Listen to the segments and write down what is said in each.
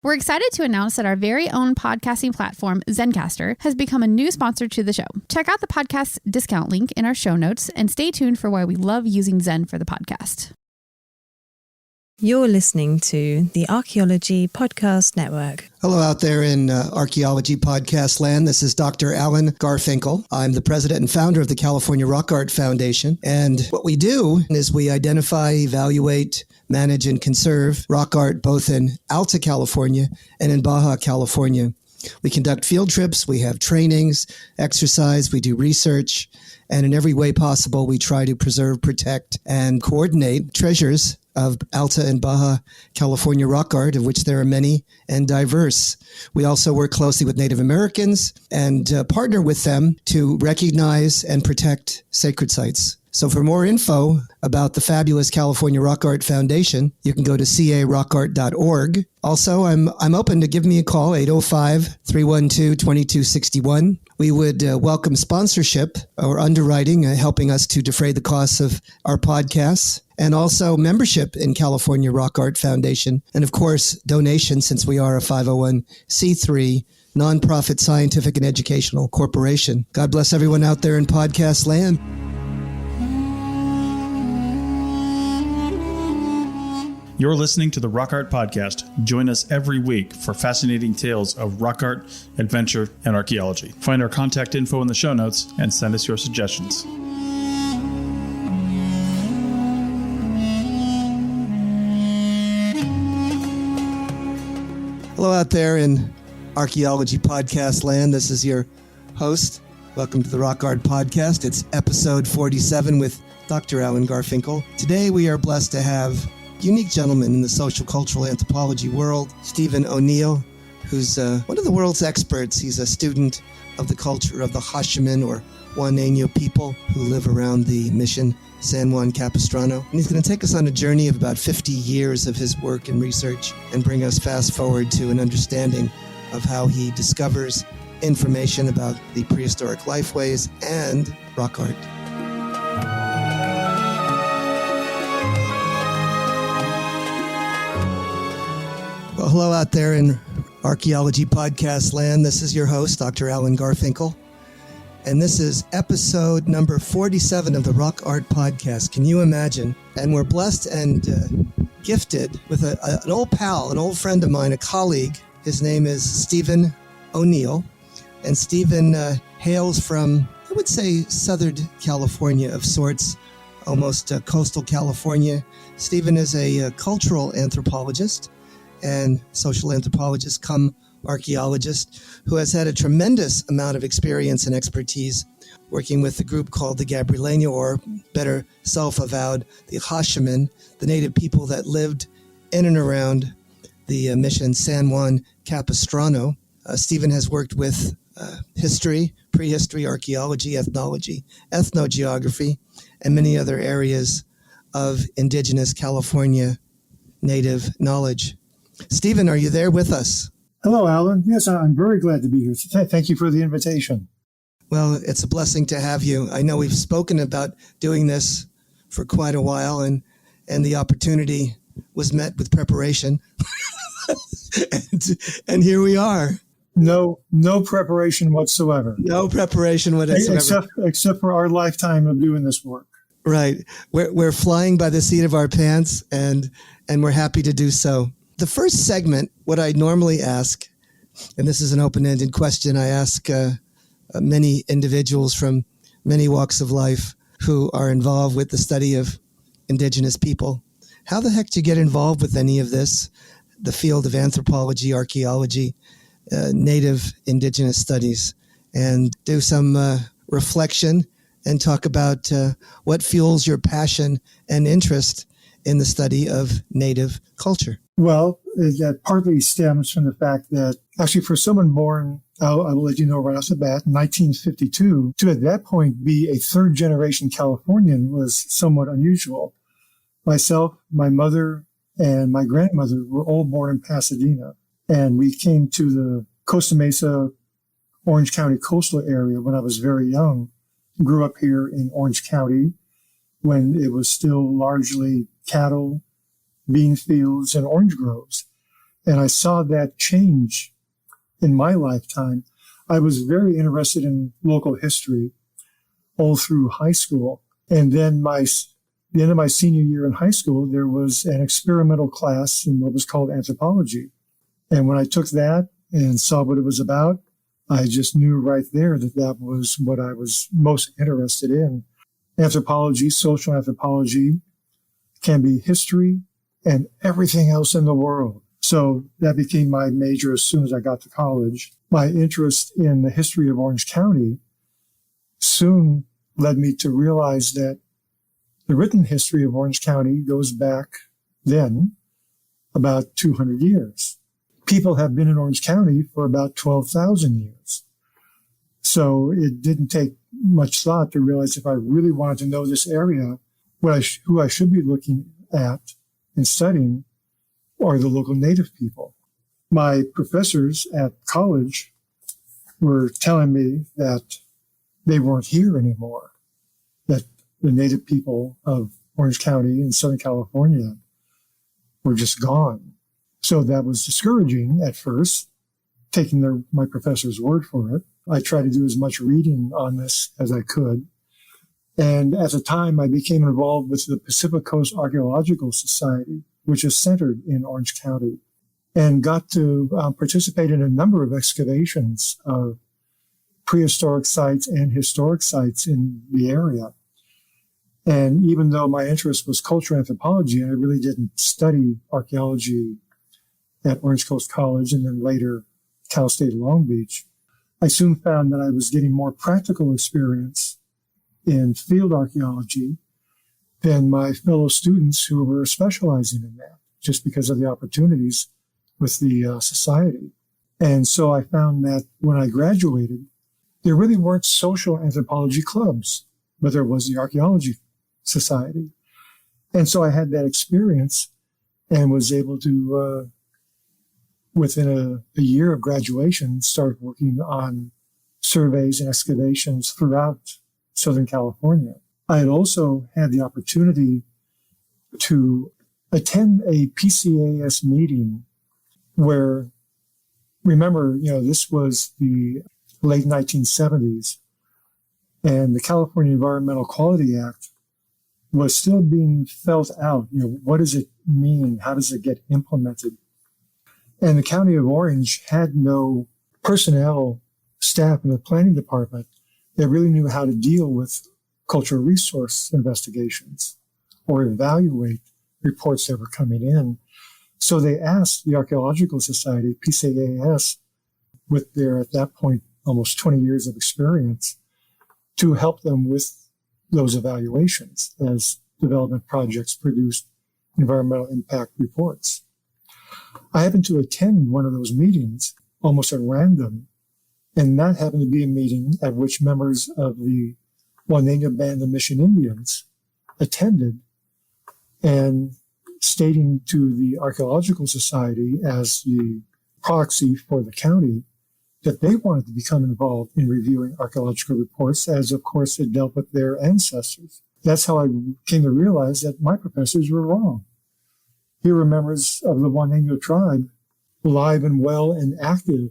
We're excited to announce that our very own podcasting platform, Zencastr, has become a new sponsor to the show. Check out the podcast's discount link in our show notes and stay tuned for why we love using Zen for the podcast. You're listening to the Archaeology Podcast Network. Hello out there in Archaeology podcast land. This is Dr. Alan Garfinkel. I'm the president and founder of the California Rock Art Foundation. And what we do is we identify, evaluate, manage, and conserve rock art both in Alta California and in Baja California. We conduct field trips, we have trainings, exercise, we do research, and in every way possible, we try to preserve, protect, and coordinate treasures of Alta and Baja California rock art, of which there are many and diverse. We also work closely with Native Americans and partner with them to recognize and protect sacred sites. So for more info about the fabulous California Rock Art Foundation, you can go to carockart.org. Also, I'm open to give me a call, 805-312-2261. We would welcome sponsorship or underwriting, helping us to defray the costs of our podcasts, and also membership in California Rock Art Foundation. And of course, donation, since we are a 501c3 nonprofit scientific and educational corporation. God bless everyone out there in podcast land. You're listening to the Rock Art Podcast. Join us every week for fascinating tales of rock art, adventure, and archaeology. Find our contact info in the show notes and send us your suggestions. Hello out there in Archaeology podcast land. This is your host. Welcome to the Rock Art Podcast. It's episode 47 with Dr. Alan Garfinkel. Today we are blessed to have unique gentleman in the social cultural anthropology world, Stephen O'Neill, who's one of the world's experts. He's a student of the culture of the Hashiman or Juaneno people who live around the Mission San Juan Capistrano. And he's going to take us on a journey of about 50 years of his work and research and bring us fast forward to an understanding of how he discovers information about the prehistoric lifeways and rock art. Well, hello out there in Archaeology podcast land. This is your host, Dr. Alan Garfinkel. And this is episode number 47 of the Rock Art Podcast. Can you imagine? And we're blessed and gifted with an old pal, an old friend of mine, a colleague. His name is Stephen O'Neill. And Stephen hails from, I would say, Southern California of sorts, almost coastal California. Stephen is a cultural anthropologist and social anthropologist come archaeologist who has had a tremendous amount of experience and expertise working with the group called the Gabrielino, or better self-avowed, the Hashiman, the native people that lived in and around the Mission San Juan Capistrano. Stephen has worked with history, prehistory, archaeology, ethnology, ethnogeography, and many other areas of indigenous California native knowledge. Stephen, are you there with us? Hello, Alan. Yes, I'm very glad to be here. Thank you for the invitation. Well, it's a blessing to have you. I know we've spoken about doing this for quite a while, and the opportunity was met with preparation. and here we are. No preparation whatsoever. No preparation whatsoever. Except for our lifetime of doing this work. Right. We're flying by the seat of our pants, and we're happy to do so. The first segment, what I normally ask, and this is an open-ended question, I ask many individuals from many walks of life who are involved with the study of indigenous people. How the heck do you get involved with any of this? The field of anthropology, archaeology, native indigenous studies, and do some reflection and talk about what fuels your passion and interest in the study of native culture. Well, that partly stems from the fact that actually for someone born, I will let you know right off the bat, in 1952, to at that point be a third generation Californian was somewhat unusual. Myself, my mother, and my grandmother were all born in Pasadena. And we came to the Costa Mesa, Orange County coastal area when I was very young. Grew up here in Orange County when it was still largely cattle, bean fields, and orange groves. And I saw that change in my lifetime. I was very interested in local history all through high school. And then the end of my senior year in high school, there was an experimental class in what was called anthropology. And when I took that and saw what it was about, I just knew right there that that was what I was most interested in. Anthropology, social anthropology, can be history and everything else in the world. So that became my major as soon as I got to college. My interest in the history of Orange County soon led me to realize that the written history of Orange County goes back then about 200 years. People have been in Orange County for about 12,000 years. So it didn't take much thought to realize if I really wanted to know this area, who I should be looking at and studying are the local native people. My professors at college were telling me that they weren't here anymore, that the native people of Orange County in Southern California were just gone. So that was discouraging at first, taking my professor's word for it. I tried to do as much reading on this as I could. And at the time, I became involved with the Pacific Coast Archaeological Society, which is centered in Orange County, and got to participate in a number of excavations of prehistoric sites and historic sites in the area. And even though my interest was cultural anthropology, and I really didn't study archaeology at Orange Coast College and then later Cal State Long Beach, I soon found that I was getting more practical experience in field archaeology than my fellow students who were specializing in that, just because of the opportunities with the society. And so I found that when I graduated, there really weren't social anthropology clubs, but there was the Archaeology Society. And so I had that experience and was able to, within a year of graduation, start working on surveys and excavations throughout Southern California. I had also had the opportunity to attend a PCAS meeting where, remember, this was the late 1970s, and the California Environmental Quality Act was still being felt out. What does it mean? How does it get implemented? And the County of Orange had no personnel staff in the planning department that really knew how to deal with cultural resource investigations or evaluate reports that were coming in. So they asked the Archaeological Society, PCAS, with their, at that point, almost 20 years of experience, to help them with those evaluations as development projects produced environmental impact reports. I happened to attend one of those meetings almost at random, and that happened to be a meeting at which members of the Juaneno Band of Mission Indians attended, and stating to the Archaeological Society as the proxy for the county that they wanted to become involved in reviewing archaeological reports, as of course it dealt with their ancestors. That's how I came to realize that my professors were wrong. Here were members of the Juaneno tribe, alive and well and active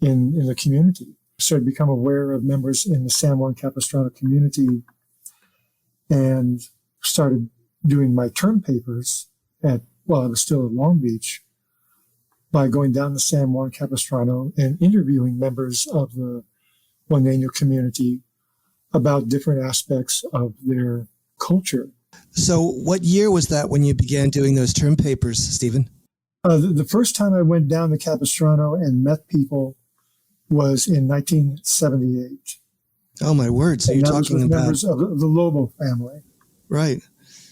in the community. Started to become aware of members in the San Juan Capistrano community and started doing my term papers while I was still at Long Beach by going down to San Juan Capistrano and interviewing members of the Juaneno community about different aspects of their culture. So what year was that when you began doing those term papers, Stephen? The first time I went down to Capistrano and met people was in 1978. Oh, my word. So you're talking about members of the Lobo family. Right.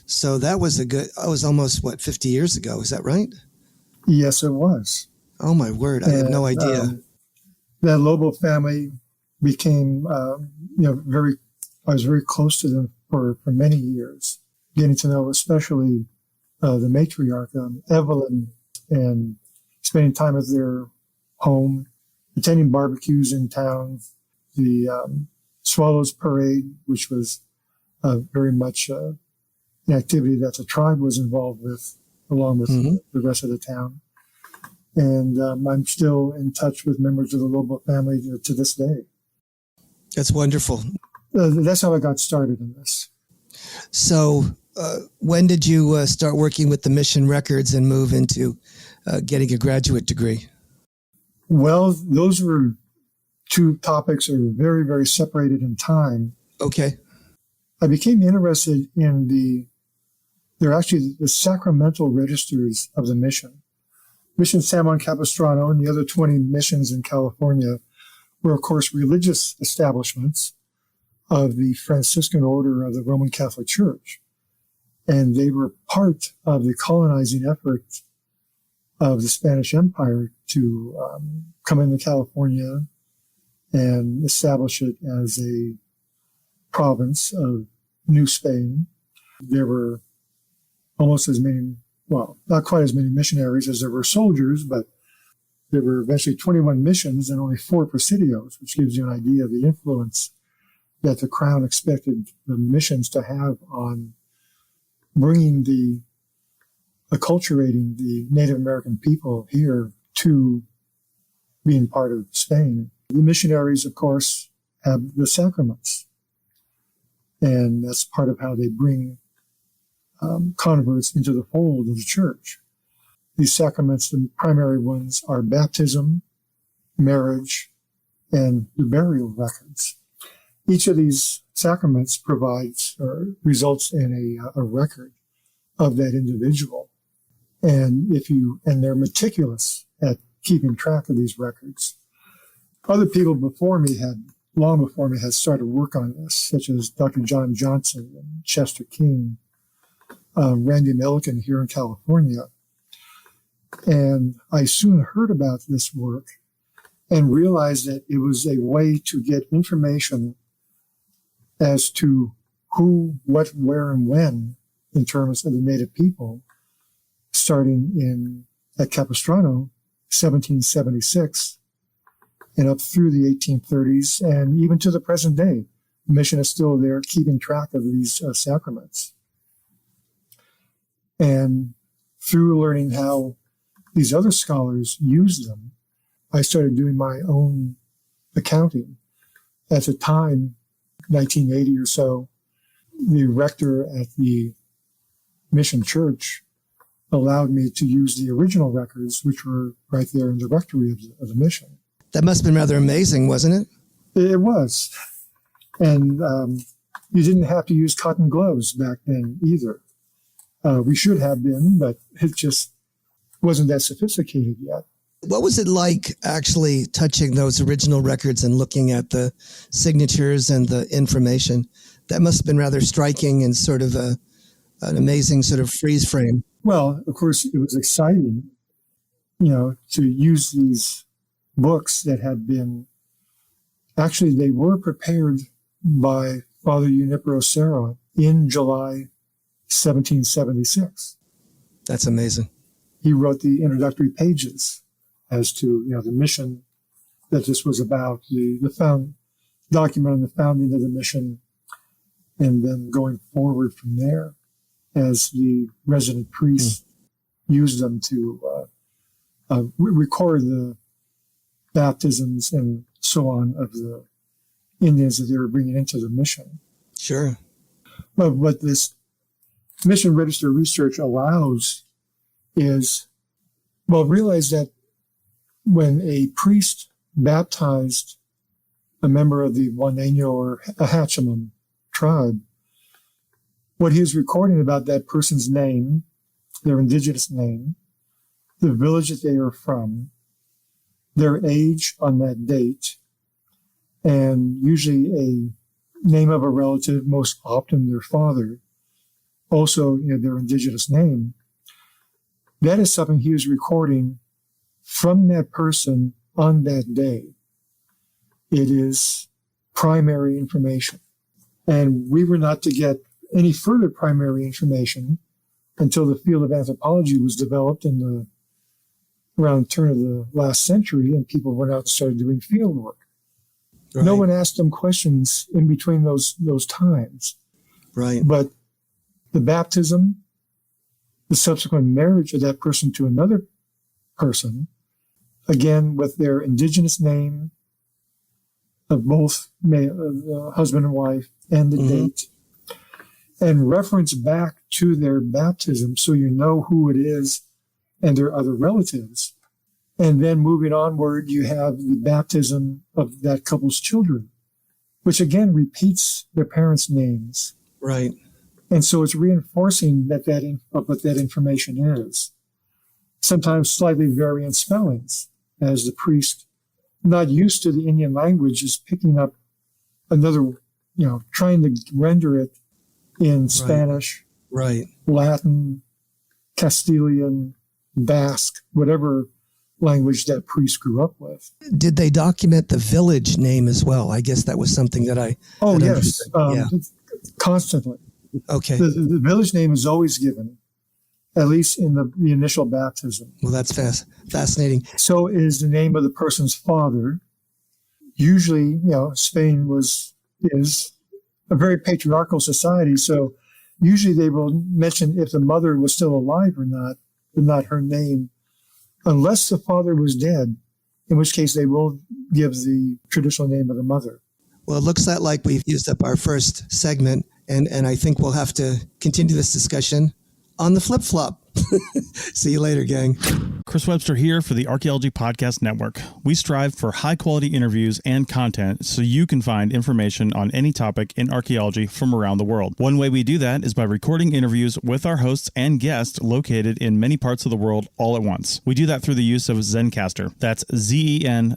So that was almost, 50 years ago. Is that right? Yes, it was. Oh, my word. I had no idea. That Lobo family became, I was very close to them for many years, getting to know especially the matriarch, Evelyn, and spending time at their home, attending barbecues in town, the Swallows Parade, which was very much an activity that the tribe was involved with, along with the rest of the town. And I'm still in touch with members of the Lobo family to this day. That's wonderful. That's how I got started in this. So when did you start working with the Mission Records and move into getting a graduate degree? Well, those were two topics that are very, very separated in time. Okay. I became interested in they're actually the sacramental registries of the mission. Mission San Juan Capistrano and the other 20 missions in California were, of course, religious establishments of the Franciscan order of the Roman Catholic Church. And they were part of the colonizing effort of the Spanish Empire to come into California and establish it as a province of New Spain. There were almost as many, well, not quite as many missionaries as there were soldiers, but there were eventually 21 missions and only 4 presidios, which gives you an idea of the influence that the Crown expected the missions to have on bringing acculturating the Native American people here to being part of Spain. The missionaries, of course, have the sacraments. And that's part of how they bring converts into the fold of the church. These sacraments, the primary ones are baptism, marriage, and the burial records. Each of these sacraments provides or results in a record of that individual. And they're meticulous at keeping track of these records. Other people long before me, had started work on this, such as Dr. John Johnson and Chester King, Randy Milliken here in California. And I soon heard about this work and realized that it was a way to get information as to who, what, where, and when in terms of the native people, starting at Capistrano, 1776, and up through the 1830s, and even to the present day. The mission is still there keeping track of these sacraments. And through learning how these other scholars use them, I started doing my own accounting. At the time, 1980 or so, the rector at the Mission Church allowed me to use the original records, which were right there in the rectory of the mission. That must have been rather amazing, wasn't it? It was. And you didn't have to use cotton gloves back then either. We should have been, but it just wasn't that sophisticated yet. What was it like actually touching those original records and looking at the signatures and the information? That must have been rather striking and sort of an amazing sort of freeze frame. Well, of course, it was exciting, to use these books that had been, actually, they were prepared by Father Junipero Serra in July 1776. That's amazing. He wrote the introductory pages as to, the mission that this was about, the document on the founding of the mission, and then going forward from there as the resident priests used them to record the baptisms and so on of the Indians that they were bringing into the mission. Sure. But what this mission register research allows is, realize that when a priest baptized a member of the Juaneno or Ahatchemem tribe, what he is recording about that person's name, their indigenous name, the village that they are from, their age on that date, and usually a name of a relative, most often their father, also their indigenous name. That is something he is recording from that person on that day. It is primary information. And we were not to get any further primary information until the field of anthropology was developed around the turn of the last century, and people went out and started doing field work. Right. No one asked them questions in between those times. Right. But the baptism, the subsequent marriage of that person to another person, again with their indigenous name of both husband and wife and the date, and reference back to their baptism so you know who it is and their other relatives. And then moving onward, you have the baptism of that couple's children, which again repeats their parents' names. Right. And so it's reinforcing what that information is. Sometimes slightly varying spellings, as the priest, not used to the Indian language, is picking up another, trying to render it in Spanish, right, Latin, Castilian, Basque, whatever language that priest grew up with. Did they document the village name as well? I guess that was something that I... Oh, yes. Constantly. Okay. The village name is always given, at least in the initial baptism. Well, that's fascinating. So is the name of the person's father. Usually, Spain is a very patriarchal society, so usually they will mention if the mother was still alive or not, but not her name, unless the father was dead, in which case they will give the traditional name of the mother. Well, it looks like we've used up our first segment, and I think we'll have to continue this discussion on the flip-flop. See you later, gang. Chris Webster here for the Archaeology Podcast Network. We strive for high-quality interviews and content so you can find information on any topic in archaeology from around the world. One way we do that is by recording interviews with our hosts and guests located in many parts of the world all at once. We do that through the use of Zencastr. That's Zencastr.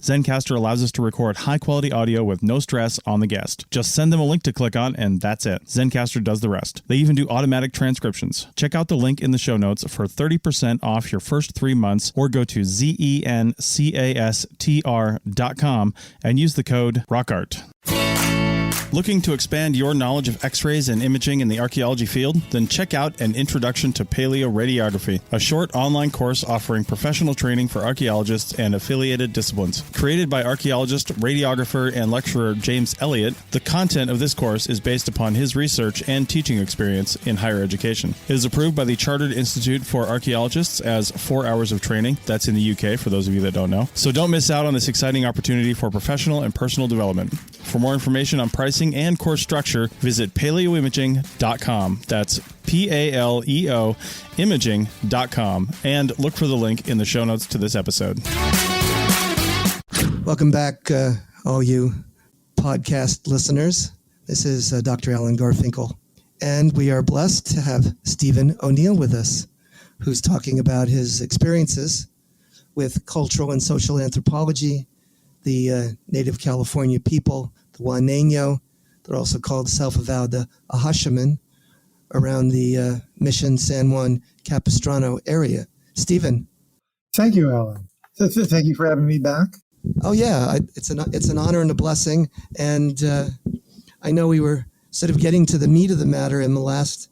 Zencastr allows us to record high-quality audio with no stress on the guest. Just send them a link to click on, and that's it. Zencastr does the rest. They even do automatic transcriptions. Check out the link in the show notes for 30% off your first 3 months, or go to zencastr.com and use the code ROCKART. Looking to expand your knowledge of X-rays and imaging in the archaeology field? Then check out An Introduction to Paleoradiography, a short online course offering professional training for archaeologists and affiliated disciplines. Created by archaeologist, radiographer, and lecturer James Elliott, the content of this course is based upon his research and teaching experience in higher education. It is approved by the Chartered Institute for Archaeologists as 4 hours of training. That's in the UK, for those of you that don't know. So don't miss out on this exciting opportunity for professional and personal development. For more information on pricing and course structure, visit paleoimaging.com. That's PALEO imaging.com, and look for the link in the show notes to this episode. Welcome back, all you podcast listeners. This is Dr. Alan Garfinkel, and we are blessed to have Stephen O'Neill with us, who's talking about his experiences with cultural and social anthropology, the native California people, the Juaneno. They're also called self-avowed the Ahashaman, around the Mission San Juan Capistrano area. Stephen. Thank you, Alan. Thank you for having me back. Oh, yeah. It's an honor and a blessing. And I know we were sort of getting to the meat of the matter in the last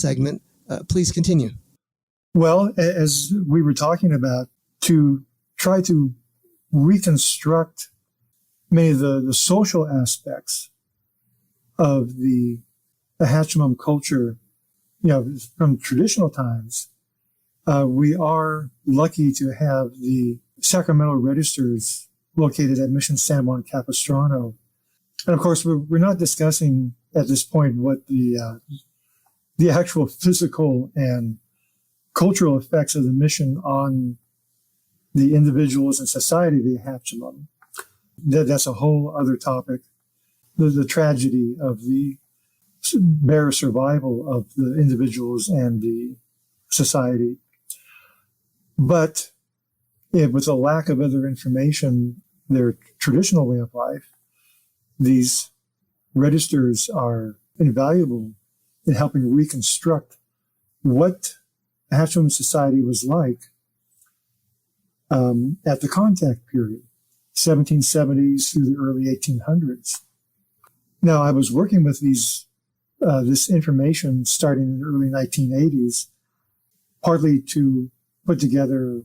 segment. Please continue. Well, as we were talking about, to try to reconstruct many of the social aspects of the Hatchimum culture, from traditional times, we are lucky to have the sacramental registries located at Mission San Juan Capistrano. And of course, we're not discussing at this point what the actual physical and cultural effects of the mission on the individuals and society of the Hatchimum. That's a whole other topic. The tragedy of the bare survival of the individuals and the society. But with a lack of other information, their traditional way of life, these registers are invaluable in helping reconstruct what Hatchimum society was like at the contact period, 1770s through the early 1800s. Now, I was working with this information starting in the early 1980s, partly to put together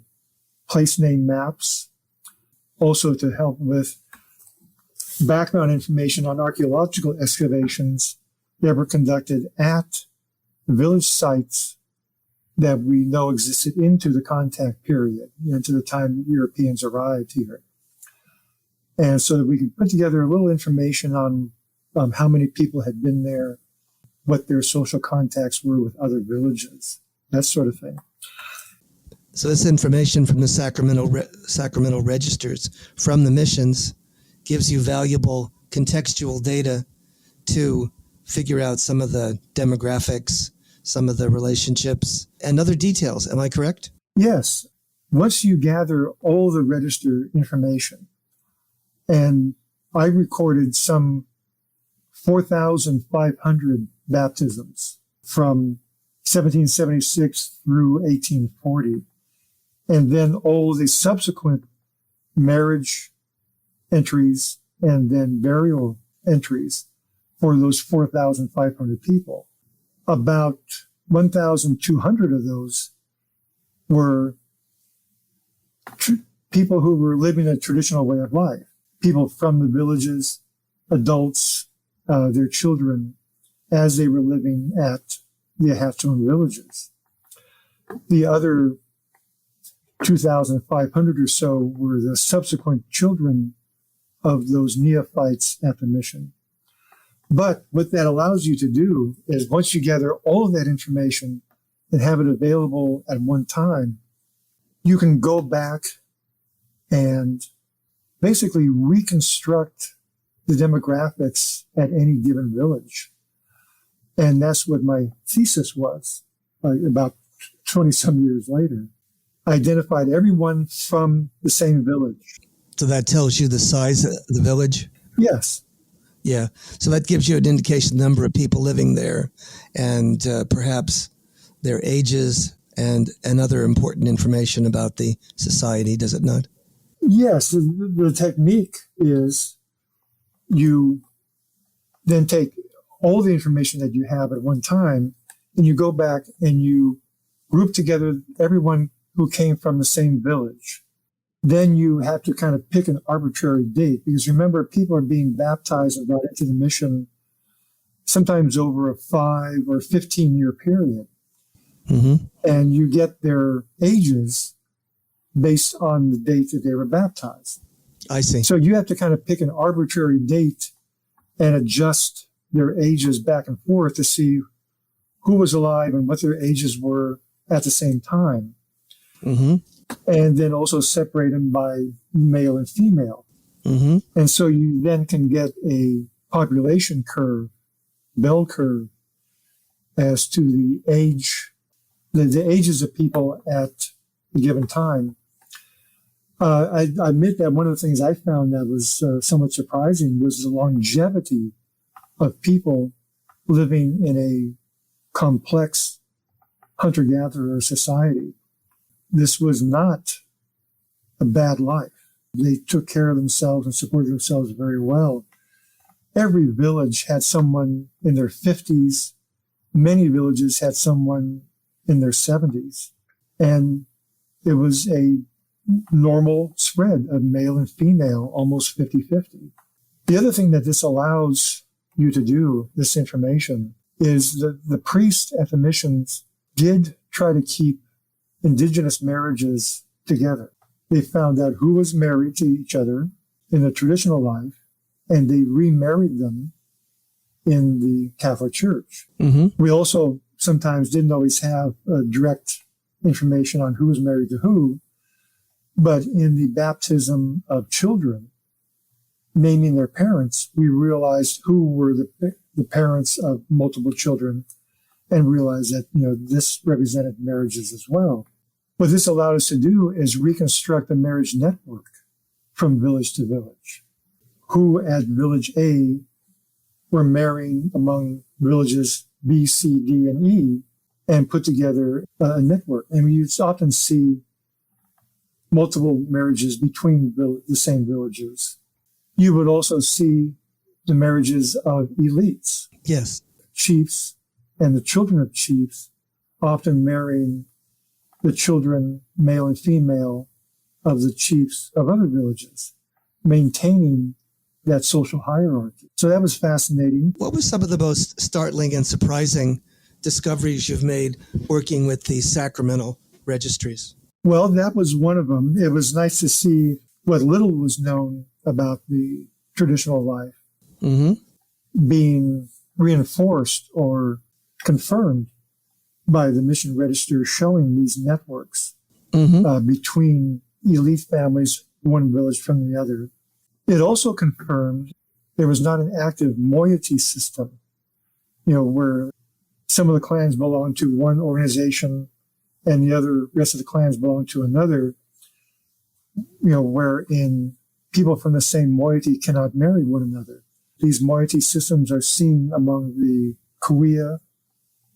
place name maps, also to help with background information on archaeological excavations that were conducted at village sites that we know existed into the contact period, into the time Europeans arrived here. And so that we could put together a little information on how many people had been there, what their social contacts were with other villages, that sort of thing. So this information from the sacramental registers from the missions gives you valuable contextual data to figure out some of the demographics, some of the relationships, and other details. Am I correct? Yes. Once you gather all the register information, and I recorded some 4,500 baptisms from 1776 through 1840, and then all the subsequent marriage entries and then burial entries for those 4,500 people. About 1,200 of those were people who were living a traditional way of life, people from the villages, adults, their children, as they were living at the Hatchland villages. The other 2,500 or so were the subsequent children of those neophytes at the mission. But what that allows you to do is once you gather all of that information and have it available at one time, you can go back and basically reconstruct the demographics at any given village. And that's what my thesis was, about 20-some years later. I identified everyone from the same village. So that tells you the size of the village? Yes. Yeah. So that gives you an indication of the number of people living there and perhaps their ages and other important information about the society, does it not? Yes. The technique is you then take all the information that you have at one time and you go back and you group together everyone who came from the same village. Then you have to kind of pick an arbitrary date because remember, people are being baptized and brought into the mission sometimes over a 5 or 15-year period. Mm-hmm. And you get their ages based on the date that they were baptized. I see. So you have to kind of pick an arbitrary date and adjust their ages back and forth to see who was alive and what their ages were at the same time. Mm-hmm. And then also separate them by male and female. Mm-hmm. And so you then can get a population curve, bell curve, as to the age, the ages of people at a given time. I admit that one of the things I found that was somewhat surprising was the longevity of people living in a complex hunter-gatherer society. This was not a bad life. They took care of themselves and supported themselves very well. Every village had someone in their 50s. Many villages had someone in their 70s. And it was a normal spread of male and female, almost 50-50. The other thing that this allows you to do, this information, is that the priests at the missions did try to keep indigenous marriages together. They found out who was married to each other in a traditional life, and they remarried them in the Catholic Church. Mm-hmm. We also sometimes didn't always have direct information on who was married to who, but in the baptism of children, naming their parents, we realized who were the parents of multiple children and realized that, this represented marriages as well. What this allowed us to do is reconstruct a marriage network from village to village. Who at village A were marrying among villages B, C, D, and E and put together a network. And you often see multiple marriages between the same villages. You would also see the marriages of elites. Yes. Chiefs and the children of chiefs often marrying the children, male and female, of the chiefs of other villages, maintaining that social hierarchy. So that was fascinating. What was some of the most startling and surprising discoveries you've made working with the sacramental registries? Well, that was one of them. It was nice to see what little was known about the traditional life being reinforced or confirmed by the mission register showing these networks between elite families, one village from the other. It also confirmed there was not an active moiety system, where some of the clans belonged to one organization and the rest of the clans belonged to another, wherein people from the same moiety cannot marry one another. These moiety systems are seen among the Cahuilla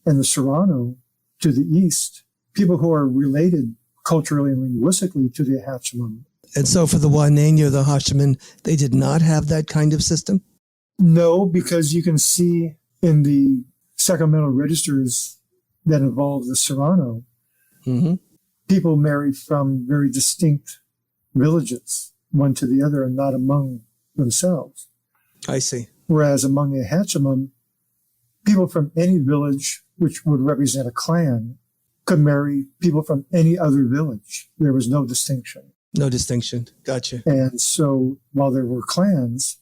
and the Serrano to the east, people who are related culturally and linguistically to the Hatchiman. And so for the Juaneno, the Hatchiman, they did not have that kind of system? No, because you can see in the sacramental registers that involve the Serrano, people married from very distinct villages, one to the other, and not among themselves. I see. Whereas among the Hatchiman, people from any village, which would represent a clan, could marry people from any other village. There was no distinction. No distinction. Gotcha. And so while there were clans,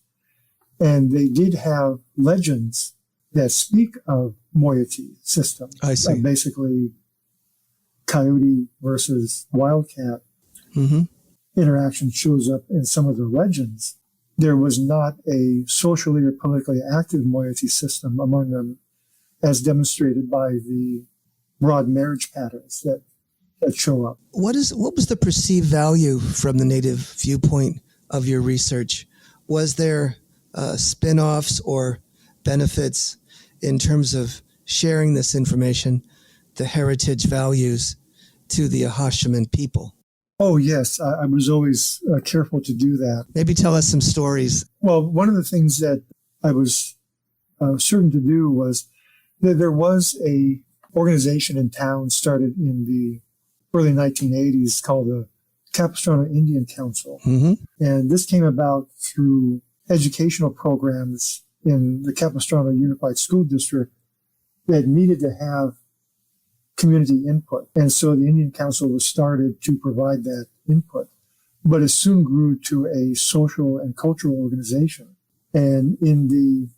and they did have legends that speak of moiety system. I see. Basically, coyote versus wildcat interaction shows up in some of the legends. There was not a socially or politically active moiety system among them, as demonstrated by the broad marriage patterns that show up. What was the perceived value from the native viewpoint of your research? Was there spin-offs or benefits in terms of sharing this information, the heritage values, to the Hatchiman people? Oh, yes. I was always careful to do that. Maybe tell us some stories. Well, one of the things that I was certain to do was that there was a organization in town started in the early 1980s called the Capistrano Indian Council. And this came about through educational programs in the Capistrano Unified School District that needed to have community input. And so the Indian Council was started to provide that input. But it soon grew to a social and cultural organization. And in the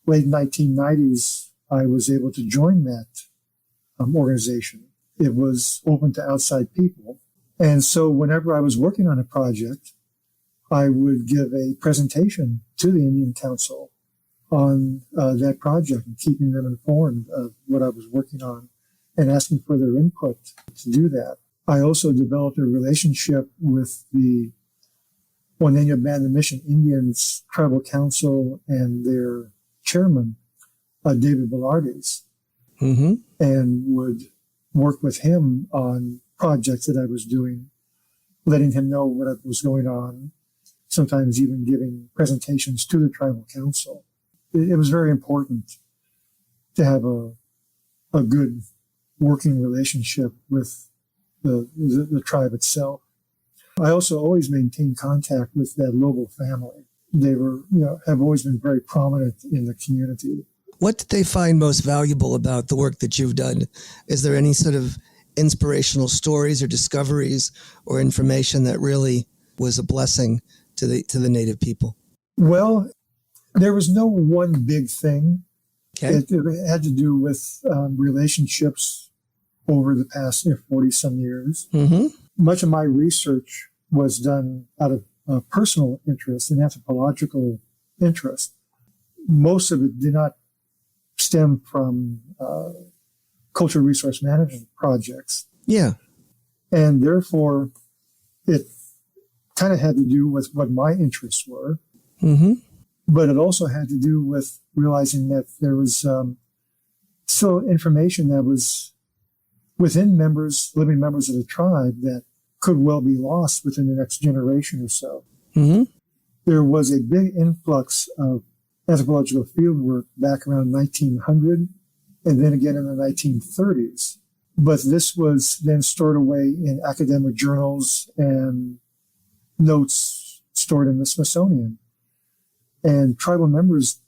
late 1990s, I was able to join that organization. It was open to outside people. And so whenever I was working on a project, I would give a presentation to the Indian Council on that project and keeping them informed of what I was working on and asking for their input to do that. I also developed a relationship with the Juaneno Band of Mission Indians Tribal Council and their chairman, David Velardes, and would work with him on projects that I was doing, letting him know what was going on, sometimes even giving presentations to the tribal council. It was very important to have a good working relationship with the tribe itself. I also always maintained contact with that local family. They were, have always been very prominent in the community. What did they find most valuable about the work that you've done? Is there any sort of inspirational stories or discoveries or information that really was a blessing to the native people? Well, there was no one big thing. Okay. It had to do with relationships over the past 40-some years. Much of my research was done out of personal interest and anthropological interest. Most of it did not stem from cultural resource management projects. Yeah. And therefore, it kind of had to do with what my interests were. But it also had to do with realizing that there was still information that was within living members of the tribe that could well be lost within the next generation or so. There was a big influx of anthropological fieldwork back around 1900 and then again in the 1930s. But this was then stored away in academic journals and notes stored in the Smithsonian. And tribal members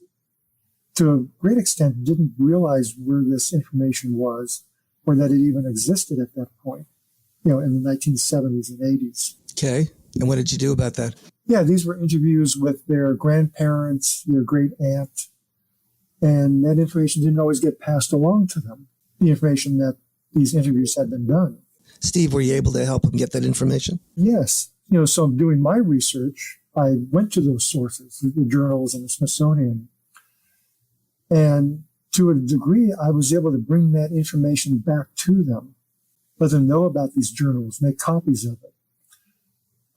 to a great extent, didn't realize where this information was or that it even existed at that point, in the 1970s and 80s. Okay. And what did you do about that? Yeah, these were interviews with their grandparents, their great aunt, and that information didn't always get passed along to them, the information that these interviews had been done. Steve, were you able to help them get that information? Yes. So doing my research, I went to those sources, the journals and the Smithsonian. And to a degree, I was able to bring that information back to them, let them know about these journals, make copies of it.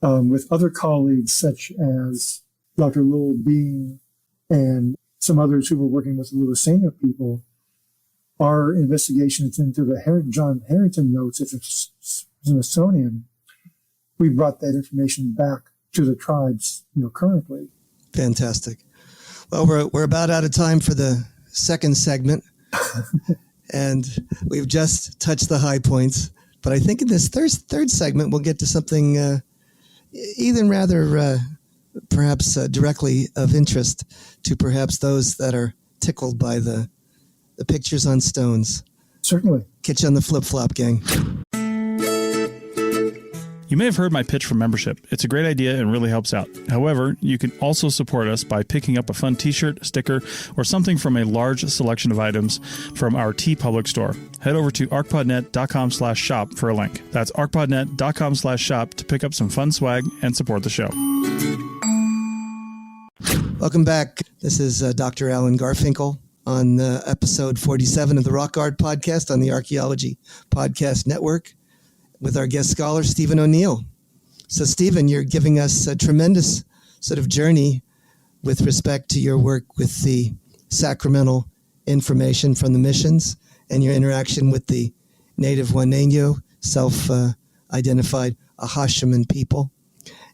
With other colleagues such as Dr. Lowell Bean and some others who were working with the Louisiana people, our investigations into the John Harrington notes at the Smithsonian, we brought that information back to the tribes, currently. Fantastic. Well, we're about out of time for the second segment, and we've just touched the high points. But I think in this third segment, we'll get to something even rather perhaps directly of interest to perhaps those that are tickled by the pictures on stones. Certainly. Catch you on the flip-flop, gang. You may have heard my pitch for membership. It's a great idea and really helps out. However, you can also support us by picking up a fun t-shirt, sticker, or something from a large selection of items from our TeePublic store. Head over to archpodnet.com/shop for a link. That's archpodnet.com/shop to pick up some fun swag and support the show. Welcome back. This is Dr. Alan Garfinkel on episode 47 of the Rock Art Podcast on the Archaeology Podcast Network, with our guest scholar, Stephen O'Neill. So, Stephen, you're giving us a tremendous sort of journey with respect to your work with the sacramental information from the missions and your interaction with the native Juaneno, self-identified Ahashiman people.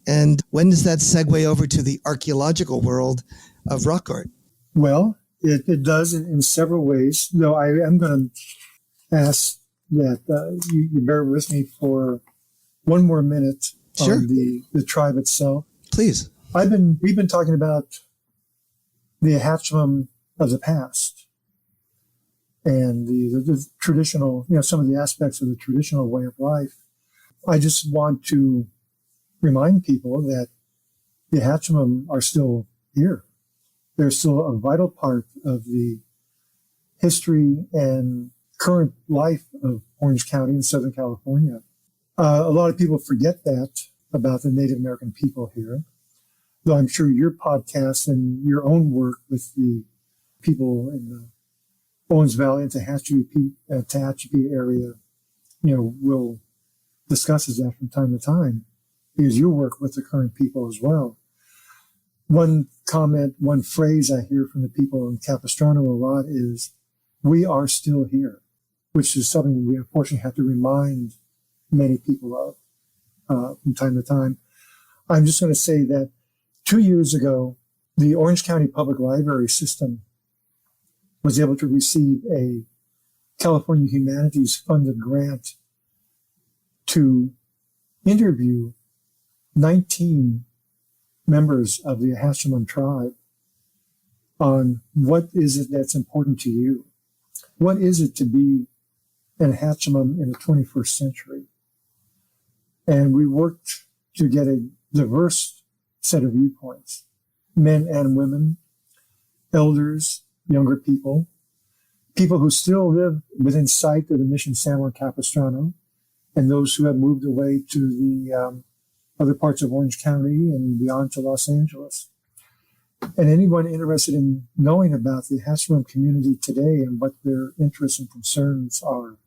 And when does that segue over to the archaeological world of rock art? Well, it does in several ways, though I am going to ask that you bear with me for one more minute. Sure. On the tribe itself. Please. We've been talking about the Ahashiman of the past and the traditional, some of the aspects of the traditional way of life. I just want to remind people that the Ahashiman are still here. They're still a vital part of the history and current life of Orange County in Southern California. A lot of people forget that about the Native American people here, though I'm sure your podcast and your own work with the people in the Owens Valley and Tehachapi area, will discuss that from time to time, because you work with the current people as well. One comment, one phrase I hear from the people in Capistrano a lot is, "We are still here," which is something we unfortunately have to remind many people of from time to time. I'm just going to say that 2 years ago, the Orange County Public Library system was able to receive a California Humanities funded grant to interview 19 members of the Ahashiman tribe on what is it that's important to you. What is it to be an Ahashiman in the 21st century? And we worked to get a diverse set of viewpoints, men and women, elders, younger people, people who still live within sight of the Mission San Juan Capistrano, and those who have moved away to the other parts of Orange County and beyond to Los Angeles. And anyone interested in knowing about the Ahashiman community today and what their interests and concerns are,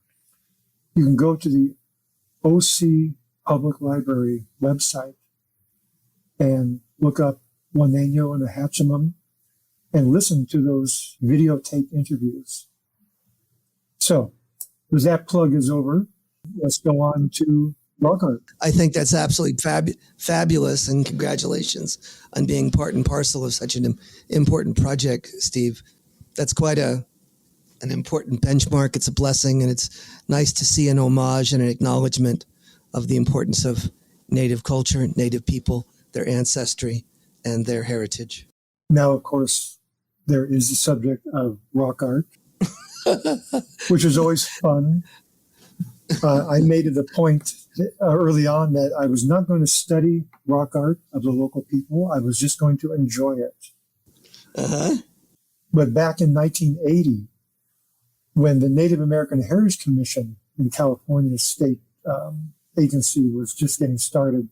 you can go to the OC Public Library website and look up Juaneno and Ahashiman and listen to those videotaped interviews. So, as that plug is over, let's go on to rock art. I think that's absolutely fabulous, and congratulations on being part and parcel of such an important project, Steve. That's quite an important benchmark. It's a blessing, and it's nice to see an homage and an acknowledgement of the importance of Native culture, Native people, their ancestry, and their heritage. Now, of course, there is the subject of rock art, which is always fun. I made it a point early on that I was not going to study rock art of the local people. I was just going to enjoy it. Uh-huh. But back in 1980, when the Native American Heritage Commission in California state agency was just getting started,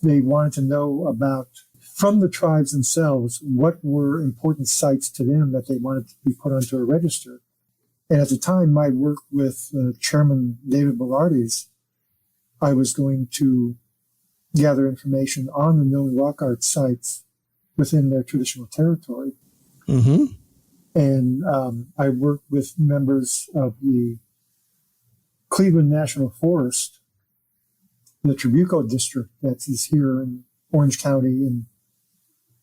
they wanted to know about, from the tribes themselves, what were important sites to them that they wanted to be put onto a register. And at the time, my work with Chairman David Bellardi's, I was going to gather information on the known rock art sites within their traditional territory. Mm-hmm. And I worked with members of the Cleveland National Forest, the Trabuco district that is here in Orange County and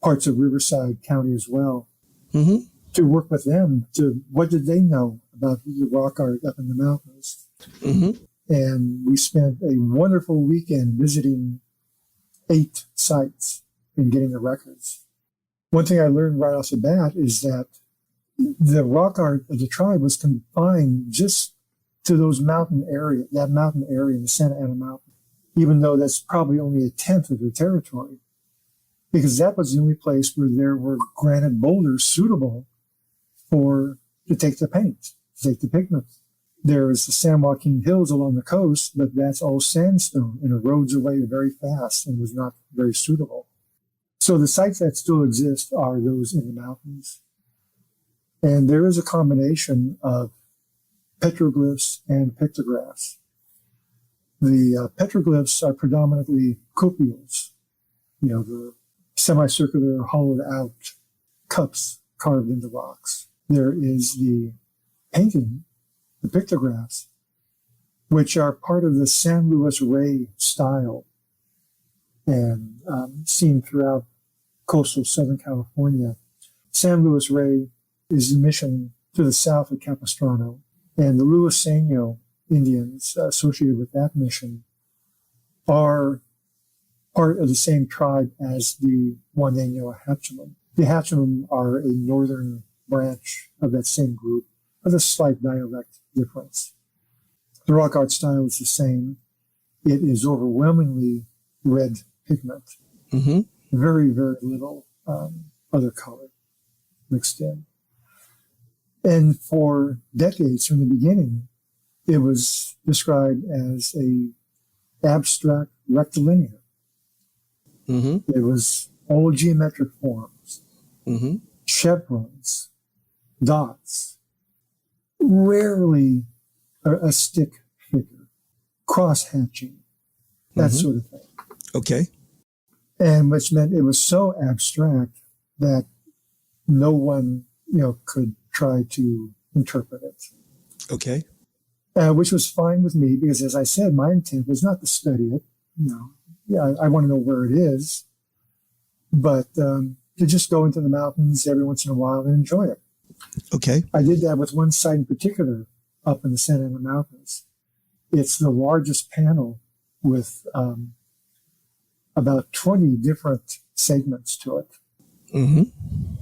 parts of Riverside County as well, Mm-hmm. to work with them to what did they know about the rock art up in the mountains. Mm-hmm. And we spent a wonderful weekend visiting 8 sites and getting the records. One thing I learned right off the bat is that the rock art of the tribe was confined just to that mountain area in the Santa Ana Mountain, even though that's probably only a tenth of their territory, because that was the only place where there were granite boulders suitable to take the paint, to take the pigment. There is the San Joaquin Hills along the coast, but that's all sandstone and erodes away very fast and was not very suitable. So the sites that still exist are those in the mountains. And there is a combination of petroglyphs and pictographs. The petroglyphs are predominantly copials, the semicircular, hollowed out cups carved into rocks. There is the painting, the pictographs, which are part of the San Luis Rey style and seen throughout coastal Southern California. San Luis Rey is the mission to the south of Capistrano, and the Luiseno Indians associated with that mission are part of the same tribe as the Juaneno Hatchiman. The Hatchiman are a northern branch of that same group, with a slight dialect difference. The rock art style is the same. It is overwhelmingly red pigment. Mm-hmm. Very, very little other color mixed in. And for decades from the beginning, it was described as a abstract rectilinear. Mm-hmm. It was all geometric forms, Mm-hmm. chevrons, dots, rarely a stick figure, cross-hatching, that sort of thing. Okay. And which meant it was so abstract that no one, could try to interpret it. Okay. Which was fine with me because, as I said, my intent was not to study it. I want to know where it is, but to just go into the mountains every once in a while and enjoy it. Okay. I did that with one site in particular up in the Santa Ana Mountains. It's the largest panel with about 20 different segments to it. Mm-hmm.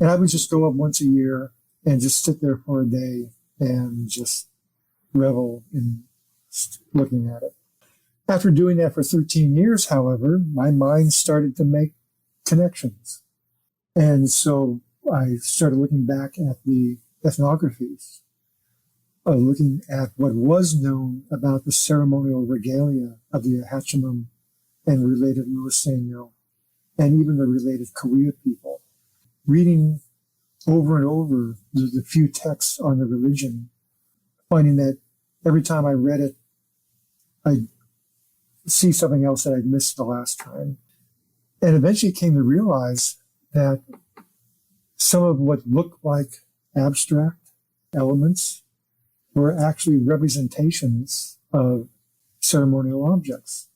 And I would just go up once a year and just sit there for a day and just revel in looking at it. After doing that for 13 years, however, my mind started to make connections. And so I started looking back at the ethnographies, looking at what was known about the ceremonial regalia of the Hatchiman and related Luiseno, and even the related Korea people. Reading over and over the few texts on the religion, finding that every time I read it, I'd see something else that I'd missed the last time. And eventually came to realize that some of what looked like abstract elements were actually representations of ceremonial objects.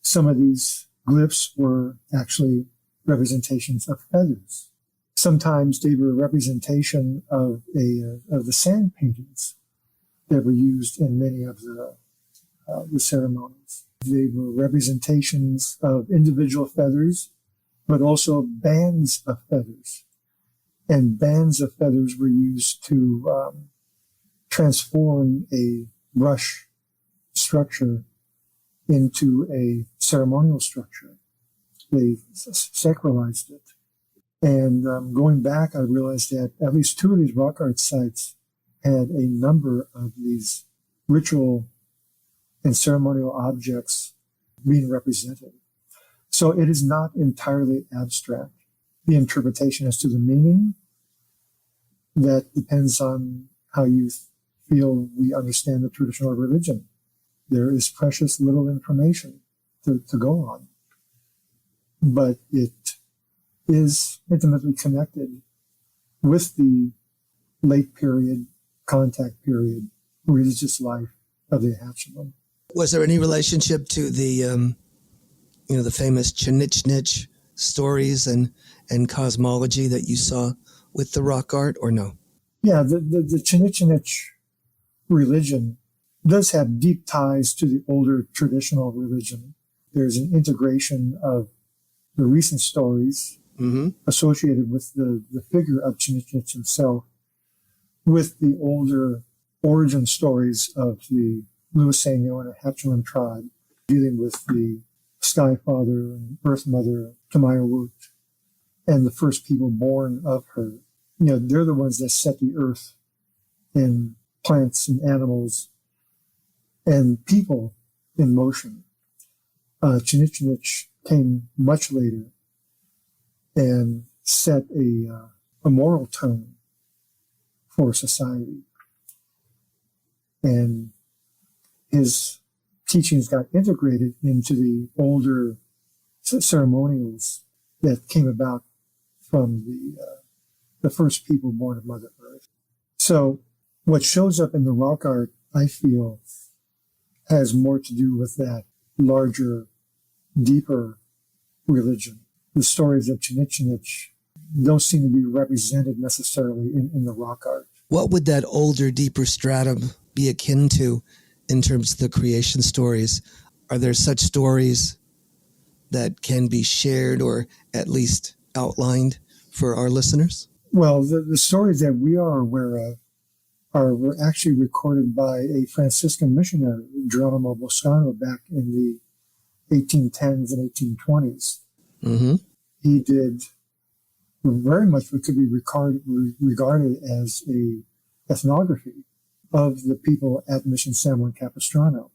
Some of these glyphs were actually representations of feathers. Sometimes they were a representation of the sand paintings that were used in many of the ceremonies. They were representations of individual feathers, but also bands of feathers. And bands of feathers were used to transform a brush structure into a ceremonial structure. They sacralized it. And going back, I realized that at least 2 of these rock art sites had a number of these ritual and ceremonial objects being represented. So it is not entirely abstract. The interpretation as to the meaning, that depends on how you feel we understand the traditional religion. There is precious little information to go on. But it is intimately connected with the late period, contact period, religious life of the Hatchiman. Was there any relationship to the famous Chinichnych stories and cosmology that you saw with the rock art, or no? Yeah, the Chinichnych religion does have deep ties to the older traditional religion. There's an integration of the recent stories associated with the figure of Chinichnych himself with the older origin stories of the Luiseno and Hatchiman tribe, dealing with the Sky Father and Earth Mother, Tamayawut, and the first people born of her. They're the ones that set the earth and plants and animals and people in motion. Chinichnych came much later and set a moral tone for society. And his teachings got integrated into the older ceremonials that came about from the first people born of Mother Earth. So what shows up in the rock art, I feel, has more to do with that larger, deeper religion. The stories of Chinichnych don't seem to be represented necessarily in the rock art. What would that older, deeper stratum be akin to in terms of the creation stories? Are there such stories that can be shared or at least outlined for our listeners? Well, the stories that we are aware of were actually recorded by a Franciscan missionary, Geronimo Boscano, back in the 1810s and 1820s. Mm-hmm. He did very much what could be regarded as a ethnography of the people at Mission San Juan Capistrano.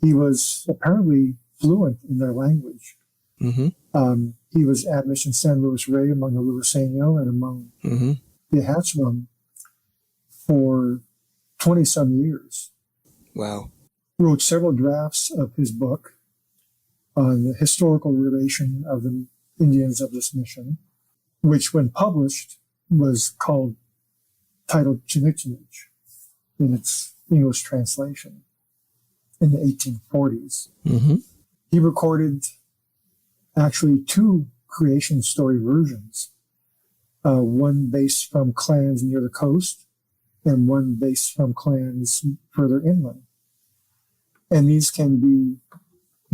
He was apparently fluent in their language. Mm-hmm. He was at Mission San Luis Rey among the Luiseno and among the Hatchiman for 20-some years. Wow. Wrote several drafts of his book on the historical relation of the Indians of this mission, which when published was titled Chinichnych in its English translation in the 1840s. Mm-hmm. He recorded actually 2 creation story versions, one based from clans near the coast and one based from clans further inland. And these can be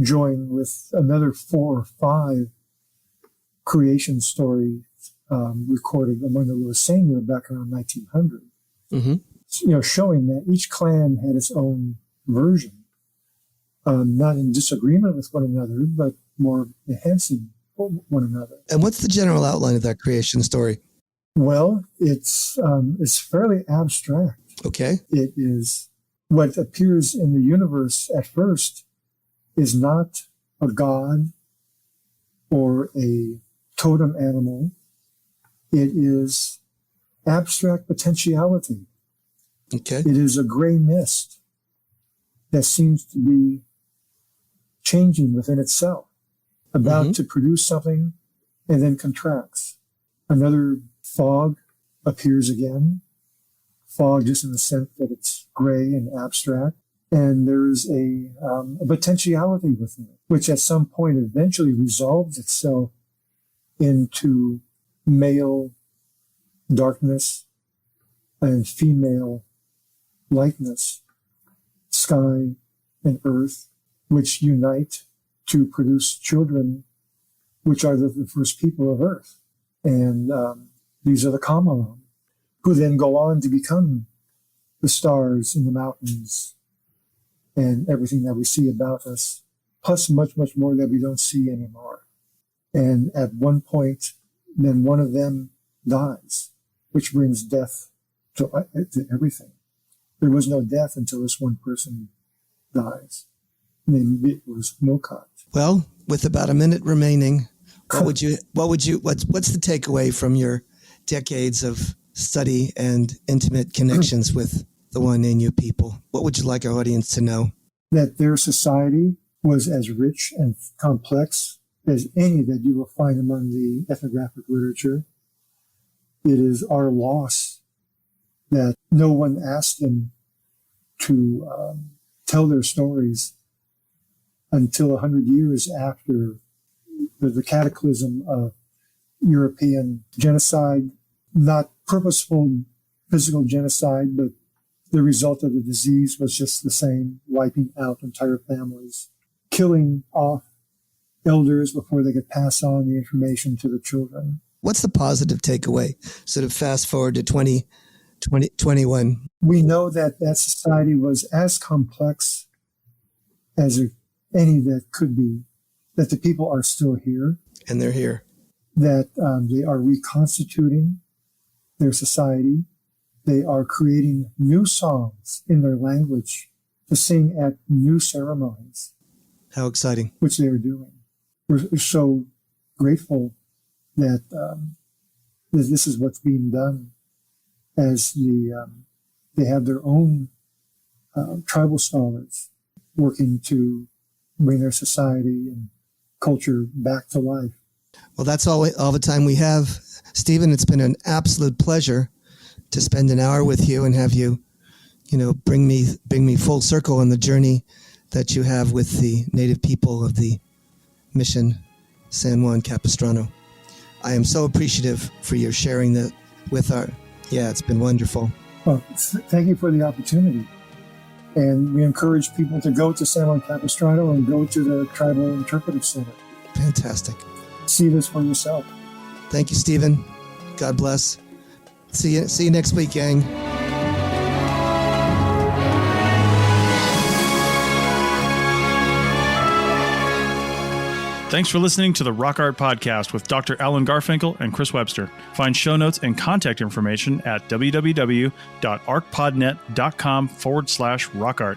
joined with another 4 or 5 creation stories recorded among the Luiseno back around 1900. Mm-hmm. Showing that each clan had its own version, not in disagreement with one another, but more enhancing one another. And what's the general outline of that creation story? Well, it's fairly abstract. Okay. It is what appears in the universe at first is not a god or a totem animal. It is abstract potentiality. Okay. It is a gray mist that seems to be changing within itself, about to produce something and then contracts. Another fog appears again. Fog just in the sense that it's gray and abstract. And there's a potentiality within it, which at some point eventually resolves itself into male darkness and female lightness, sky and earth, which unite to produce children, which are the first people of earth. And These are the Kamalon, who then go on to become the stars in the mountains and everything that we see about us, plus much, much more that we don't see anymore. And at one point, then one of them dies, which brings death to everything. There was no death until this one person dies. And it was Mokat. Well, with about a minute remaining, what's the takeaway from your decades of study and intimate connections with the Juaneno people? What would you like our audience to know? That their society was as rich and complex as any that you will find among the ethnographic literature. It is our loss that no one asked them to tell their stories until 100 years after the cataclysm of European genocide, not purposeful physical genocide, but the result of the disease was just the same, wiping out entire families, killing off elders before they could pass on the information to the children. What's the positive takeaway? Sort of fast forward to 2021. We know that society was as complex as any that could be, that the people are still here. And they're here. That they are reconstituting their society. They are creating new songs in their language to sing at new ceremonies. How exciting. Which they are doing. We're so grateful that this is what's being done, as they have their own tribal scholars working to bring their society and culture back to life. Well, that's all the time we have. Stephen, it's been an absolute pleasure to spend an hour with you and have you, bring me full circle on the journey that you have with the native people of the Mission San Juan Capistrano. I am so appreciative for your sharing that with it's been wonderful. Well, thank you for the opportunity. And we encourage people to go to San Juan Capistrano and go to the Tribal Interpretive Center. Fantastic. See this for yourself. Thank you, Stephen. God bless. See you next week, gang. Thanks for listening to the Rock Art Podcast with Dr. Alan Garfinkel and Chris Webster. Find show notes and contact information at www.archpodnet.com/rockart.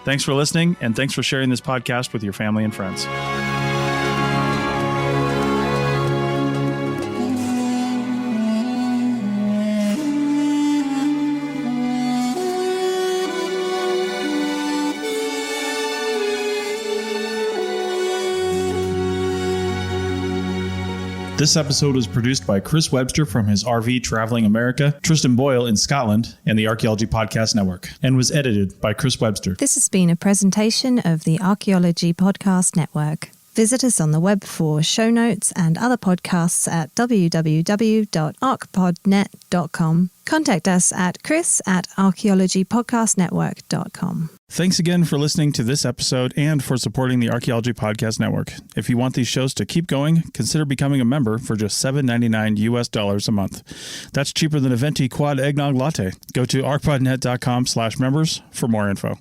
Thanks for listening, and thanks for sharing this podcast with your family and friends. This episode was produced by Chris Webster from his RV Traveling America, Tristan Boyle in Scotland, and the Archaeology Podcast Network, and was edited by Chris Webster. This has been a presentation of the Archaeology Podcast Network. Visit us on the web for show notes and other podcasts at www.archpodnet.com. Contact us at chris@archaeologypodcastnetwork.com. Thanks again for listening to this episode and for supporting the Archaeology Podcast Network. If you want these shows to keep going, consider becoming a member for just $7.99 US a month. That's cheaper than a venti quad eggnog latte. Go to archpodnet.com/members for more info.